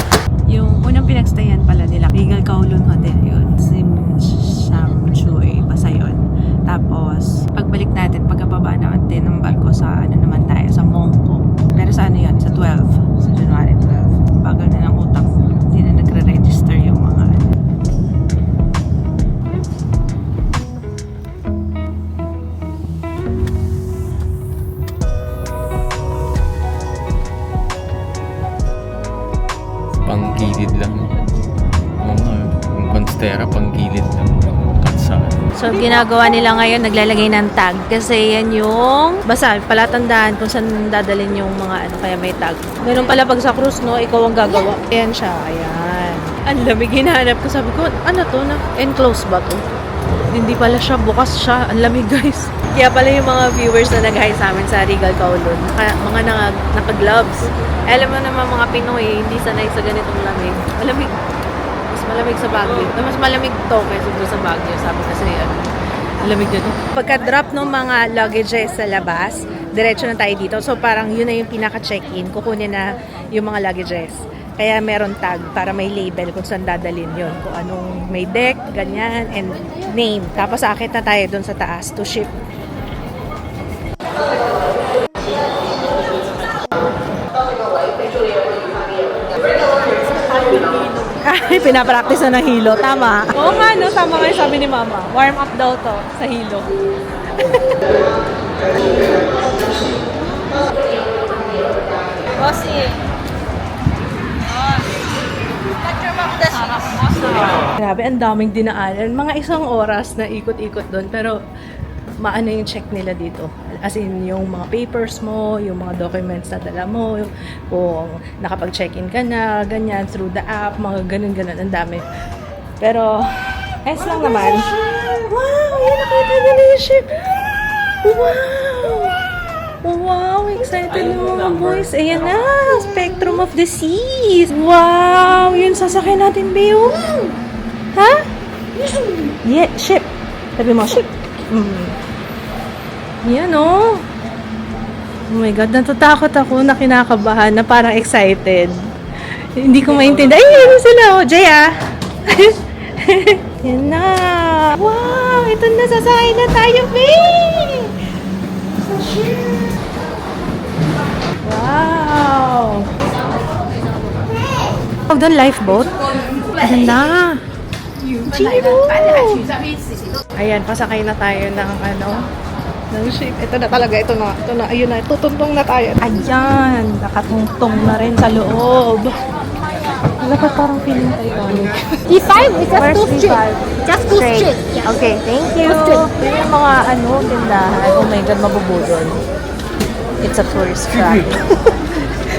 Yung unang pinagstayan pala nila, Regal Kowloon Hotel yun. Simshamchoy, basta yun. Tapos, pagbalik natin, pagkababa natin ng barko sa ano naman tayo, sa Mongko. Pero sa ano yun? Sa 12. Sa January 12. Bagal na ng utak. Hindi na nagre-register yung mga ano. Panggilid lang. Oo nga. Yung Constera, panggilid lang. Katsaan. So, ginagawa nila ngayon, naglalagay ng tag. Kasi yan yung, basta palatandaan kung saan dadalhin yung mga ano, kaya may tag. Ganun pala pag sa cruise, no, ikaw ang gagawa. Ayan siya, ayan. Ang lamig, hinahanap ko. Sabi ko, ano to, enclosed ba to? Hindi pala siya, bukas siya. Ang lamig, guys. Kaya pala yung mga viewers na nag-hi sa amin sa Regal Kowloon, mga naka-gloves. Alam mo naman mga Pinoy, hindi sanay sa ganitong lamig. Malamig. Mas malamig sa Baguio. Mas malamig to kaysa doon sa Baguio. Sabi kasi, malamig dito. Pagka-drop ng mga luggages sa labas, diretso na tayo dito. So, parang yun na yung pinaka-check-in. Kukunin na yung mga luggages. Kaya meron tag para may label kung saan dadalhin yun. Kung anong may deck, ganyan, and name. Tapos akit na tayo dun sa taas to ship. Ay, pinapractice na ng hilo. Tama. Oo nga, no? Tama nga yung sabi ni Mama. Warm up daw to sa hilo. Bossy. Grabe, ang daming dinaanan. Mga 1 oras na ikot-ikot doon. Pero maano yung check nila dito. As in, yung mga papers mo, yung mga documents na dala mo, kung nakapag-check-in ka na, ganyan, through the app, mga ganun-ganun, ang dami. Pero, ayos lang naman. Wow! Yan, nakita nila yung ship! Wow! Wow! Excited yung mga boys. Ayan na! Spectrum of the Seas! Wow! Yun, sasakay natin, Beo! Ha? Yeah, ship! Sabi mo, ship! Yan oh. Oh my God, natatakot ako na kinakabahan na parang excited. Hindi ko maintindihan. Ay, ano sila oh, Jaya. Yan na. Wow, ito na, sasakay na tayo, babe. Wow. Oh, doon lifeboat. Ayan na. Jiro. Ayan, pasakay na tayo ng ano, ng ship. Ito na talaga, ito na, ayun na, tutuntong na tayo. Ayan, nakatungtong na rin sa loob. Dapat parang feeling Titanic. D5 is just too straight. Just too straight. Okay, thank you. Ito yung mga ano, tindahan. Oh my God, mabubudol. It's a tourist trap.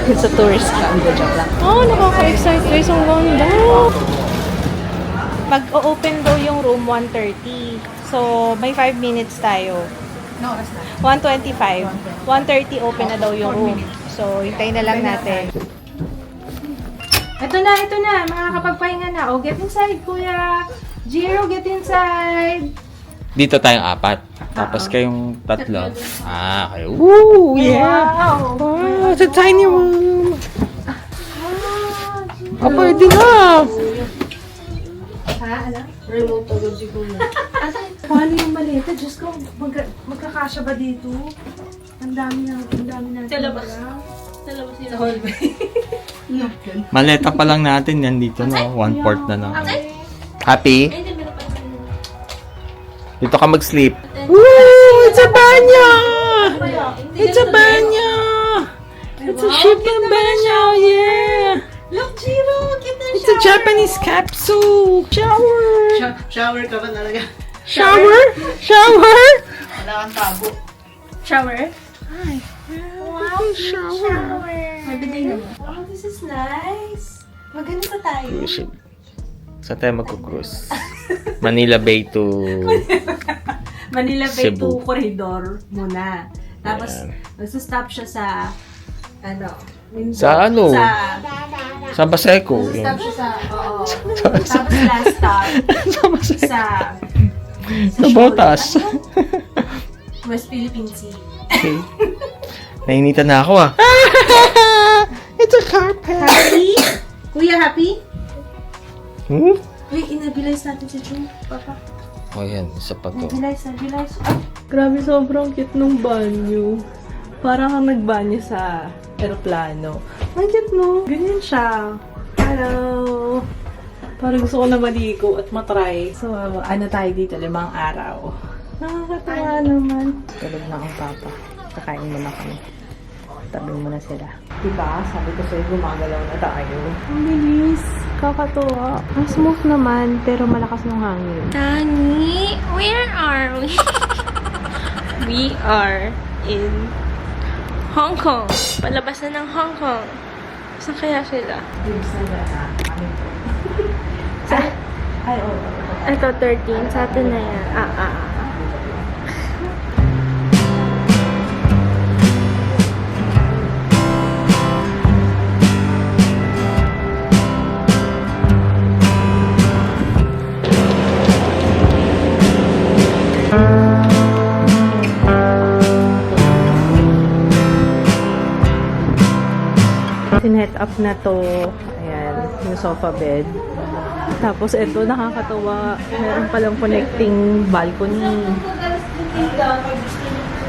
It's a tourist trap. Joke lang. Oh, nakaka-excite guys. Ang ganda. Mag-open daw yung room 1:30. So, may 5 minutes tayo. No, 1:25. 1:30 open na daw yung room. So, hintayin na lang natin. Ito na. Makakapagpahinga na. Oh, get inside, kuya. Jiro, get inside. Dito tayong 4. Tapos kayong 3. Kayo. Ooh, yeah. Wow, it's a tiny room. Pwede na. Remote agad siguro. Paano yung maleta? Diyos ko, magkakasya ba dito? Ang dami na. Sa labas. Sa labas yun. Sa hallway. Maleta pa lang natin yan dito, no? 1/4 na lang. Happy? Dito ka mag-sleep. Woo! It's a banyo! It's a banyo! It's a ship in banyo, yeah! Look, Jiro! Cute na It's a Japanese capsule! Shower! Shower ka ba talaga? Shower? Shower? Wala kang tabo. Shower? Wow, shower! Oh, this is nice. Maganda tayo. Sa tayo magkukrus. Manila Bay to... Manila Bay Cebu. to Corridor muna. Tapos, Ayan. magsa-stop siya sa, ano, Mindoro. Sa ano? Sa, Sa Baseco. stop siya sa, oo. Tapos last stop, Sa Baseco. sa Sa Botas. West Philippine Sea. Okay. Nainitan na ako ah. It's a carpet. Happy? Kuya, happy? Hmm? Uy, inabilize natin si June. Papa. Oh yan, isa pa to. Abilize. Grabe, sobrang cute nung banyo. Parang kang nagbanyo sa aeroplano. Ang cute mo. Ganyan siya. Hello. Parang gusto ko na maligo at matry. So, ano tayo dito? 5 araw. Nakakatawa naman. Tulog na ang papa. Kakain mo na kami. Tabi mo na sila. Diba? Sabi ko sa'yo, gumagalaw na tayo. Ang bilis. Kakatuwa. Ang smooth naman, pero malakas ng hangin. Dani, where are we? We are in Hong Kong. Palabas na ng Hong Kong. Saan kaya sila? Ay, oo. Ito, 13. Sa atin na yan. Sinet up na to. Ayan, yung sofa bed. Tapos ito, nakakatawa. Meron palang connecting balcony.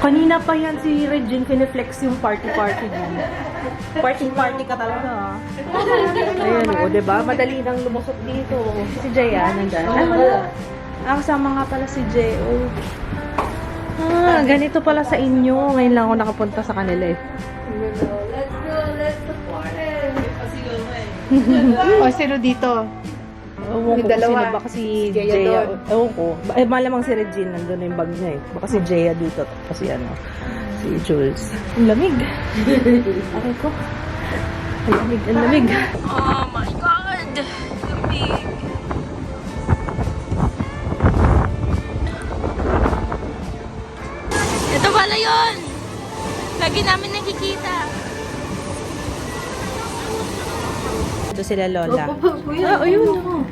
Kanina pa yan si Regine pineflex yung party-party din. Party-party ka talaga. Ayan, o, diba? Madali nang lumusot dito. Si Jaya, nandyan. Ay, wala. Kasama nga pala si Jay. Oh. Ganito pala sa inyo. Ngayon lang ako nakapunta sa kanila eh. O, sino dito? Ewan ko kung dalawa. sino, baka si Jaya Jaya. doon. Ewan ko. Malamang si Regine, nandun na yung bag niya eh. Baka si Jaya dito. Tapos si ano, si Jules. Ang lamig. Aray ko. Ang lamig, ang lamig. Oh my God! Lamig. Ito pala yun! Lagi namin nakikita. Ito sila Lola. Kuya, Ayun.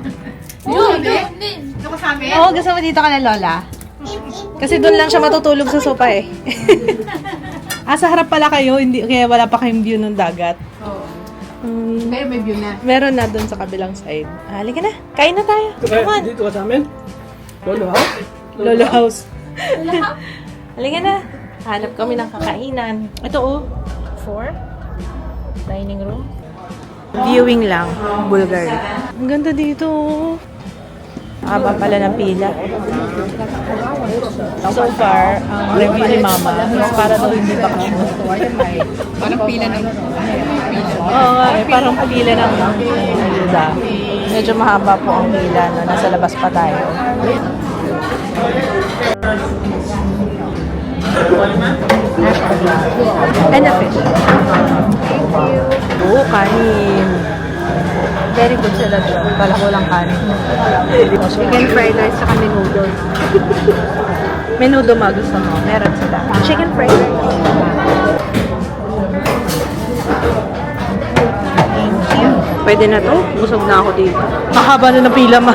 yun, din. Ito ka sa amin? Oo, kasama dito ka na Lola. Kasi doon lang siya matutulog sa sopa eh. Sa harap pala kayo, hindi, kaya wala pa kayong view ng dagat. Oo. Mm, Pero may view na. meron na doon sa kabilang side. Halika na, kain na tayo. Come on. Dito ka sa amin? Lolo, ha? Lolo house. Halika na. Hanap kami ng kakainan. Ito oh. 4. Dining room. Viewing lang. Bulgari. Ang ganda dito. Haba pala ng pila. So far, ang review ni Mama is para daw hindi bakasyon. Parang pila ng Oo nga eh, parang pila ng ayuda. Medyo mahaba po ang pila na nasa labas pa tayo. And a fish. Oo, kanin. Very good sila doon. Kala ko lang kanin. chicken fried rice sa kami noodles. Menudo ma gusto mo. Meron sila. Chicken fried rice. Pwede na to. Busog na ako dito. Mahaba na ng pila ma.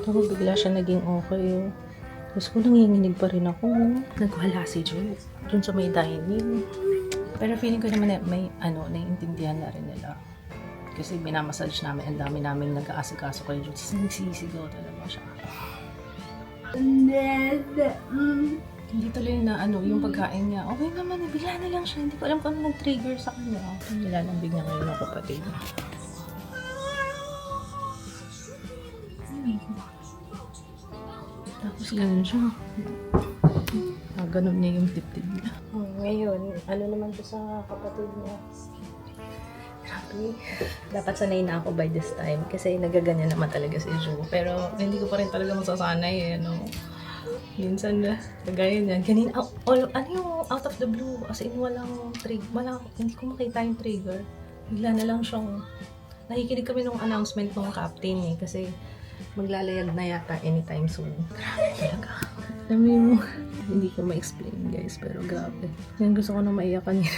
Tapos bigla siya naging okay. Tapos ko nanginginig pa rin ako. Nagwala si Jules. Doon sa may dining. Pero feeling ko naman na may naiintindihan na rin nila. Kasi minamassage namin, ang dami namin nag-aasikaso kay Jude. Nagsisigaw talaga siya. Hindi tuloy na yung pagkain niya. Okay naman, bigla na lang siya. Hindi ko alam kung ano nag-trigger sa kanya. Nilalambig niya ngayon ng kapatid. Tapos ganun siya. Ganun niya yung tip-tip niya. Ngayon, ano naman to sa kapatid niya? Grabe. Dapat sanay na ako by this time kasi nagaganyan naman talaga si Ju. Pero hindi ko pa rin talaga masasanay minsan na kagaya niyan. Kanina, out of the blue. As in, hindi ko makita yung trigger. Bigla na lang siyang, nakikinig kami nung announcement ng captain kasi maglalayag na yata anytime soon. Grabe talaga. Alam mo, hindi ko ma-explain guys, pero grabe. Yan gusto ko na maiyakan niya.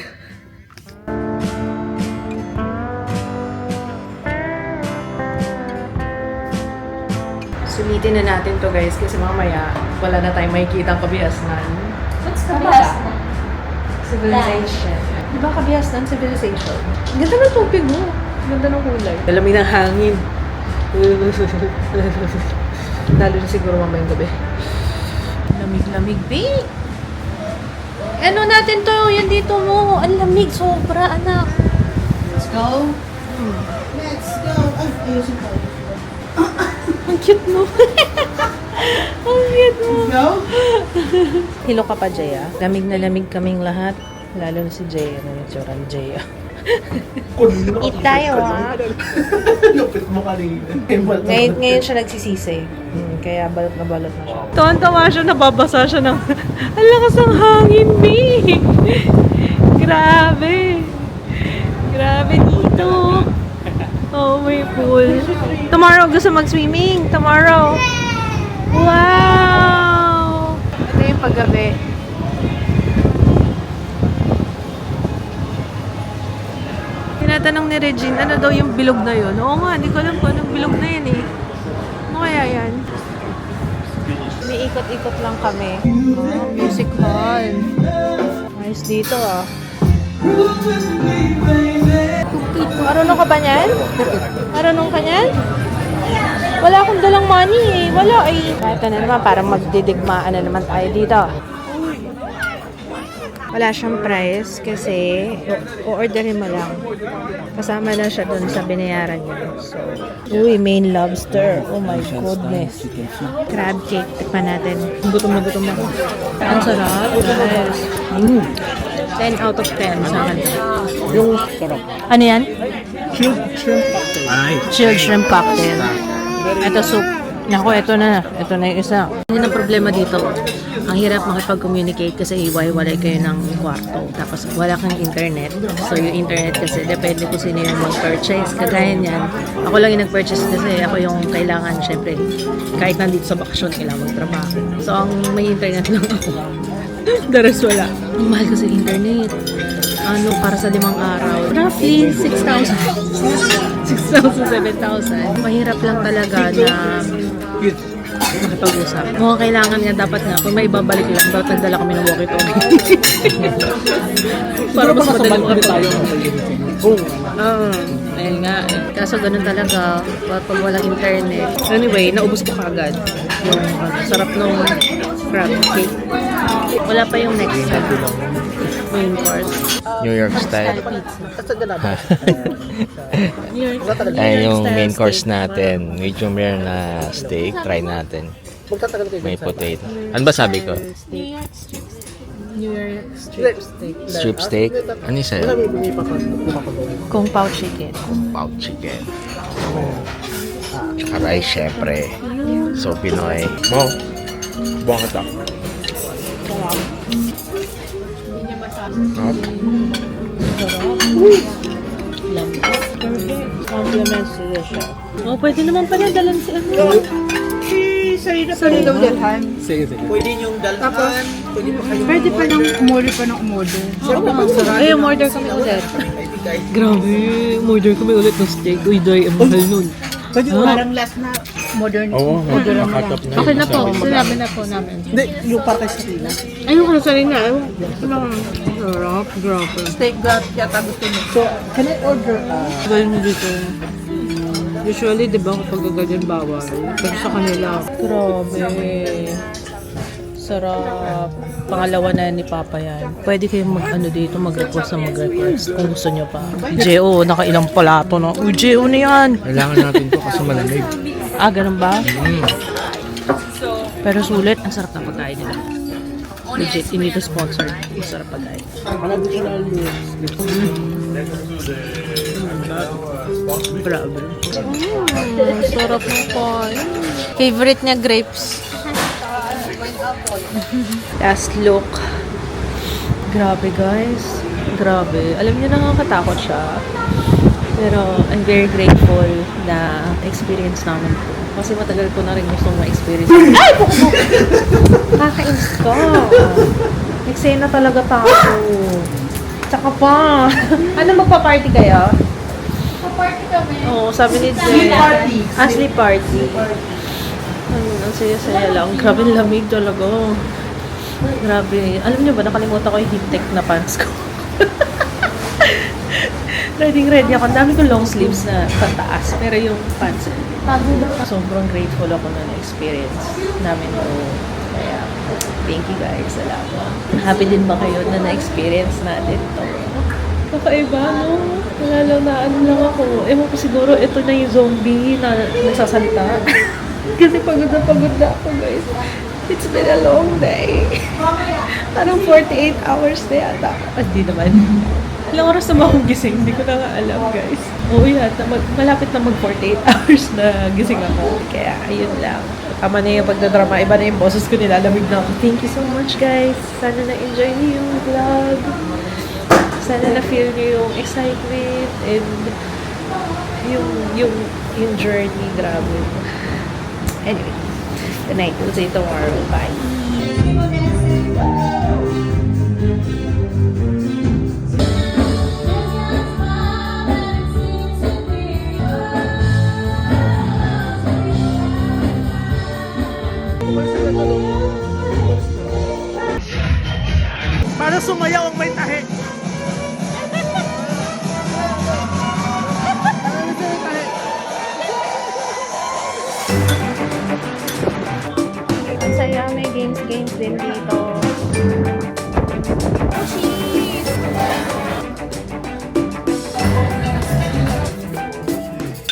Sulitin na natin to guys kasi mamaya wala na tayong makikita ang kabihasnan. What's kabihasnan? Civilization. Di ba kabihasnan? Civilization. Ang ganda ng tubig mo. Ang ganda ng kulay. Lamig ng hangin. Lalo na siguro mamayang gabi. Lamig-lamig, babe. Ano natin to? Yan dito mo. Ang lamig. Sobra, anak. Let's go. Let's go. Ay, ayusin ko. Ang cute mo. Ang cute mo. Go. Hilo ka pa, Jaya. Lamig na lamig kaming lahat. Lalo na si Jaya. Ano yung tsura ni Jaya? Eat tayo, ha? Lupit mo kanina. Ngayon siya nagsisisi. Kaya balot na siya. Tuwan-tawa siya, nababasa siya ng... Ang lakas ng hangin, me! Grabe! Grabe dito! Oh, may pool. Tomorrow, gusto mag-swimming. Tomorrow. Wow! Ito yung paggabi. Tinatanong ni Regine, ano daw yung bilog na yun? Oo nga, hindi ko alam kung anong bilog na yan eh. Ano kaya yan? May ikot-ikot lang kami. Music hall. Nice dito ah. Marunong ka ba niyan? Marunong ka niyan? Wala akong dalang money eh. Wala eh. Ito na naman, parang magdidigmaan na naman tayo dito. Wala siyang price kasi o-orderin mo lang. Kasama na siya dun sa binayaran niya. So, uy, Maine lobster. Oh my goodness. Crab cake. Tikman natin. Gutom na ako. Ang sarap. Yes. 10 out of 10 sa akin. Yung sarap. Ano yan? Chilled shrimp cocktail. Ay. Chilled shrimp cocktail. Ito soup. Naku, ito na. Ito na yung isa. Hindi na problema dito. Ang hirap makipag-communicate kasi hiwa-hiwalay kayo ng kwarto. Tapos wala kang internet. So yung internet kasi depende kung sino yung mag-purchase. Kagaya niyan. Ako lang yung nag-purchase kasi ako yung kailangan, syempre, kahit nandito sa bakasyon, kailangan magtrabaho. So ang may internet lang ako. The rest wala. Ang mahal kasi internet. Para sa 5 araw. Roughly 6,000. 6,000, 7,000. Mahirap lang talaga na makipag-usap. Mukhang kailangan nga, dapat nga, kung may ibabalik lang, dapat nagdala kami ng walkie-talkie. Para mas madali makipag. Ayun nga. Kaso ganun talaga, pag walang internet. Anyway, naubos ko kagad. Yung sarap nung crab cake. Wala pa yung next main course. New York style. Ayun Yung main course natin. Medium rare na steak. Try natin. May potato. Ano ba sabi ko? New York strip steak. Strip steak? Ano yung sa'yo? Kung pao chicken. Pao chicken. Tsaka rice, syempre. So, Pinoy. Mo, buwang ka. Compliments to the chef. Oh, pwede naman pala dalan si ano. Sorry daw dalhan. Sige. Pwede niyong dalhan. Pwede pa kayo. Pwede pa ng umorder. Ay, umorder kami ulit. Grabe, umorder kami ulit ng steak. Uy, day, ang mahal nun. Pwede parang last na. Modern. Oo, nakatap na. Okay na po. Sinabi na po namin. Hindi, yung patay sa tina. Ayun ko na sa rin na. Sarap. Grabe. Steak that yata gusto mo. So, can I order Galing mo dito. Usually, di ba, kapag ganyan bawal. Pero sa kanila, grabe. Sarap. Pangalawa na ni Papa yan. Pwede kayong mag-ano dito, mag-request na mag-request kung gusto nyo pa. J.O., nakailang palato na. Uy, J.O. na yan! Kailangan natin to kasi malamig. Ah, ganun ba? Pero sulit, ang sarap na pagkain nila. Legit, hindi to sponsored. Ang sarap pagkain. Grabe. Sarap ng kain. Favorite niya, grapes. Last look. Grabe guys. Grabe. Alam niyo, nakakatakot siya. Pero I'm very grateful na experience namin po. Kasi matagal ko na rin gustong ma-experience. Ay! Kakainis ka. Eksena talaga tayo. Tsaka pa. Ano, magpa-party kayo? Pa-party kami. Oo, sabi ni Jay. Ashley party. Ang saya-saya lang. Grabe, lamig talaga. Grabe. Alam niyo ba, nakalimutan ko yung heat-tech na pants ko. Ready ako. Ang dami ko long sleeves na pataas. Pero yung pants, sobrang grateful ako na na-experience namin to. Kaya, thank you guys. Salamat. Happy din ba kayo na na-experience natin to? Kakaiba, no? Nalalawaan lang ako. Ewan ko siguro, ito na yung zombie na nagsasalita. Kasi pagod na ako, guys. It's been a long day. Parang 48 hours na yata. Hindi naman. Ilang oras na ba akong gising? Hindi ko na nga alam, guys. Oo, yata. Malapit na mag-48 hours na gising ako. Kaya, ayun lang. Tama na yung pagdadrama. Iba na yung boses ko, nilalamig na ako. Thank you so much, guys. Sana na-enjoy niyo yung vlog. Sana na-feel niyo yung excitement and yung journey. Grabe. Anyway, good night. We'll see you tomorrow. Bye. Para sumayaw ang may tahe. Ang saya, may games din dito.